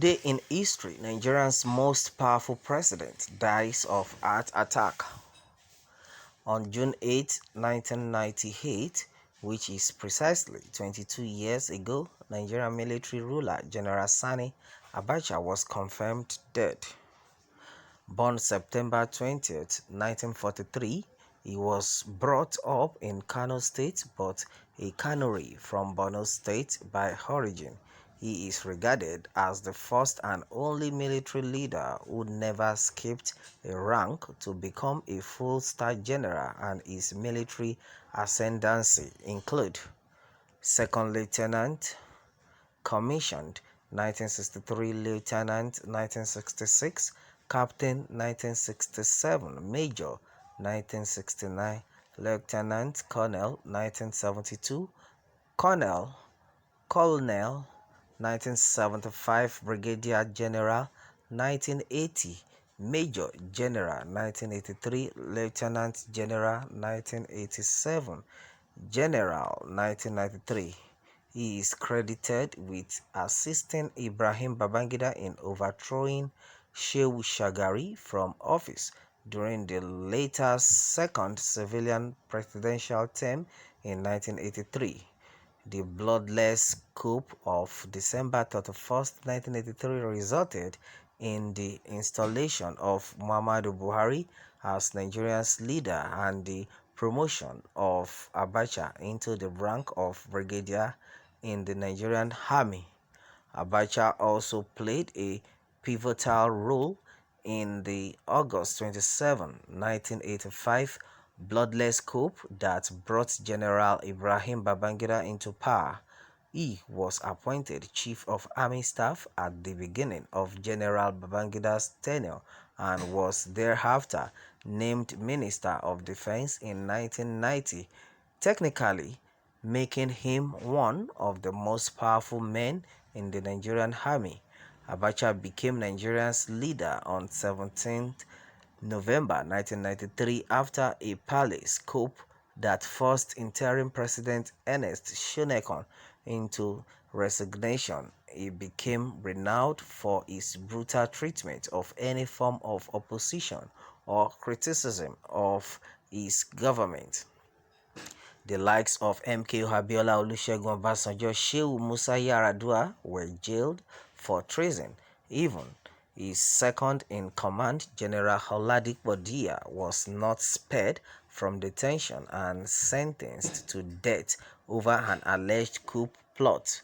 Today in history, Nigeria's most powerful president dies of heart attack. On June 8, 1998, which is precisely 22 years ago, Nigerian military ruler General Sani Abacha was confirmed dead. Born September 20th, 1943, he was brought up in Kano State but a Kanuri from Borno State by origin. He is regarded as the first and only military leader who never skipped a rank to become a full-star general, and his military ascendancy include Second Lieutenant, commissioned 1963, Lieutenant 1966, Captain 1967, Major 1969, Lieutenant Colonel 1972, Colonel 1975, Brigadier General 1980, Major General 1983, Lieutenant General 1987, General 1993. He is credited with assisting Ibrahim Babangida in overthrowing Shehu Shagari from office during the later second civilian presidential term in 1983. The bloodless coup of December 31st, 1983 resulted in the installation of Muhammadu Buhari as Nigeria's leader and the promotion of Abacha into the rank of brigadier in the Nigerian army. Abacha also played a pivotal role in the August 27, 1985 bloodless coup that brought General Ibrahim Babangida into power. He was appointed Chief of Army Staff at the beginning of General Babangida's tenure and was thereafter named Minister of Defense in 1990, technically making him one of the most powerful men in the Nigerian army. Abacha became Nigeria's leader on 17th November 1993 after a palace coup that forced interim President Ernest Shonekan into resignation. He became renowned for his brutal treatment of any form of opposition or criticism of his government. The likes of MKO Abiola, Olusegun Obasanjo, Shehu Musa Yar'Adua were jailed for treason. Even his second-in-command, General Oladipo Dia, was not spared from detention and sentenced to death over an alleged coup plot.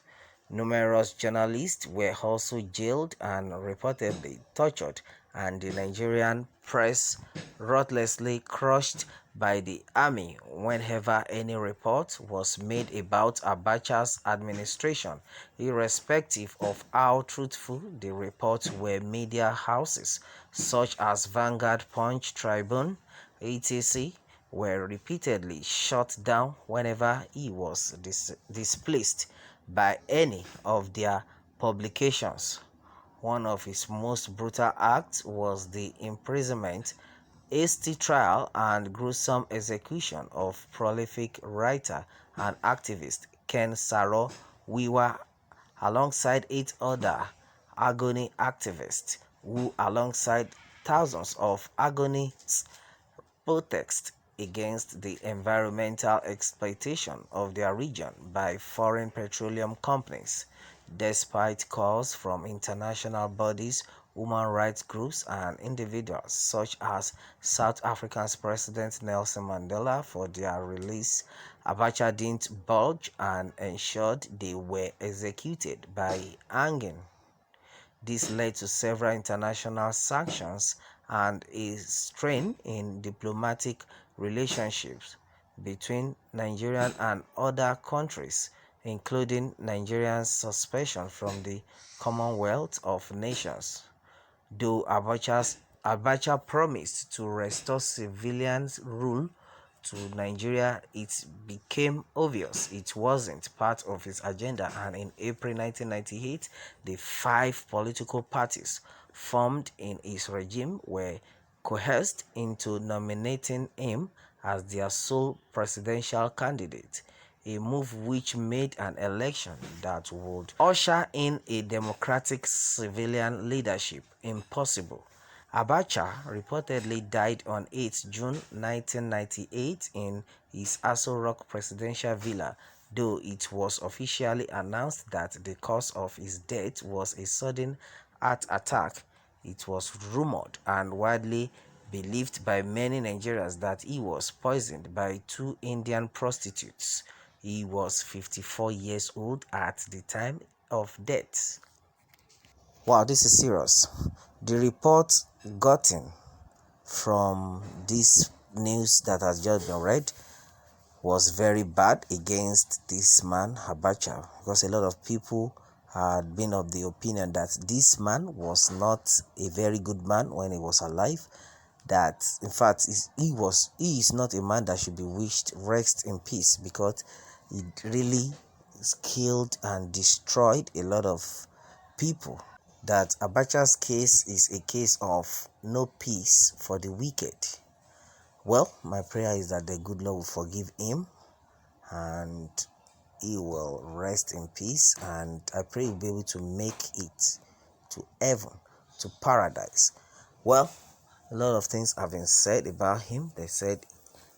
Numerous journalists were also jailed and reportedly tortured, and the Nigerian press ruthlessly crushed by the army whenever any report was made about Abacha's administration, irrespective of how truthful the reports were. Media houses such as Vanguard, Punch, Tribune, etc. were repeatedly shut down whenever he was displeased by any of their publications. One of his most brutal acts was the imprisonment, hasty trial, and gruesome execution of prolific writer and activist Ken Saro Wiwa alongside 8 other agony activists who, alongside thousands of agonists, protest against the environmental exploitation of their region by foreign petroleum companies. Despite calls from international bodies, human rights groups, and individuals such as South Africa's President Nelson Mandela for their release, Abacha didn't budge and ensured they were executed by hanging. This led to several international sanctions and a strain in diplomatic relationships between Nigeria and other countries, including Nigeria's suspension from the Commonwealth of Nations. Though Abacha promised to restore civilian rule to Nigeria, it became obvious it wasn't part of his agenda, and in April 1998, the 5 political parties formed in his regime were coerced into nominating him as their sole presidential candidate. a move which made an election that would usher in a democratic civilian leadership impossible. Abacha reportedly died on 8 June 1998 in his Aso Rock presidential villa, though it was officially announced that the cause of his death was a sudden heart attack. It was rumored and widely believed by many Nigerians that he was poisoned by two Indian prostitutes. He was 54 years old at the time of death. Wow, this is serious. The report gotten from this news that has just been read was very bad against this man Abacha, because a lot of people had been of the opinion that this man was not a very good man when he was alive, that in fact he is not a man that should be wished rest in peace, because he really killed and destroyed a lot of people. That Abacha's case is a case of no peace for the wicked. Well, my prayer is that the good Lord will forgive him and he will rest in peace, and I pray he'll be able to make it to heaven, to paradise. Well, a lot of things have been said about him. They said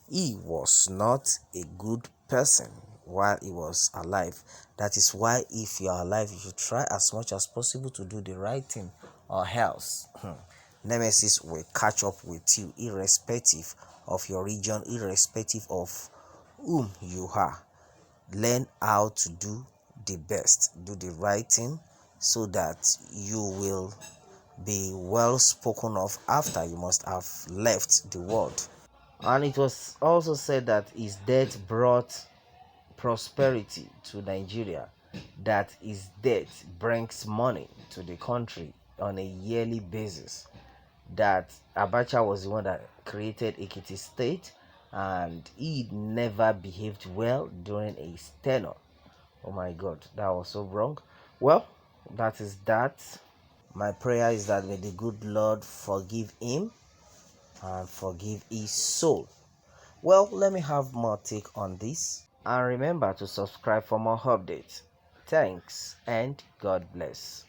he was not a good person while he was alive. That is why if you are alive, you should try as much as possible to do the right thing, or else nemesis will catch up with you, irrespective of your region, irrespective of whom you are. Learn how to do the best, do the right thing, so that you will be well spoken of after you must have left the world. And it was also said that his death brought prosperity to Nigeria, that his death brings money to the country on a yearly basis, that Abacha was the one that created Ekiti State and he never behaved well during his tenure. Oh my God, that was so wrong. Well, that is that. My prayer is that may the good Lord forgive him and forgive his soul. Well, let me have more take on this. And remember to subscribe for more updates. Thanks and God bless.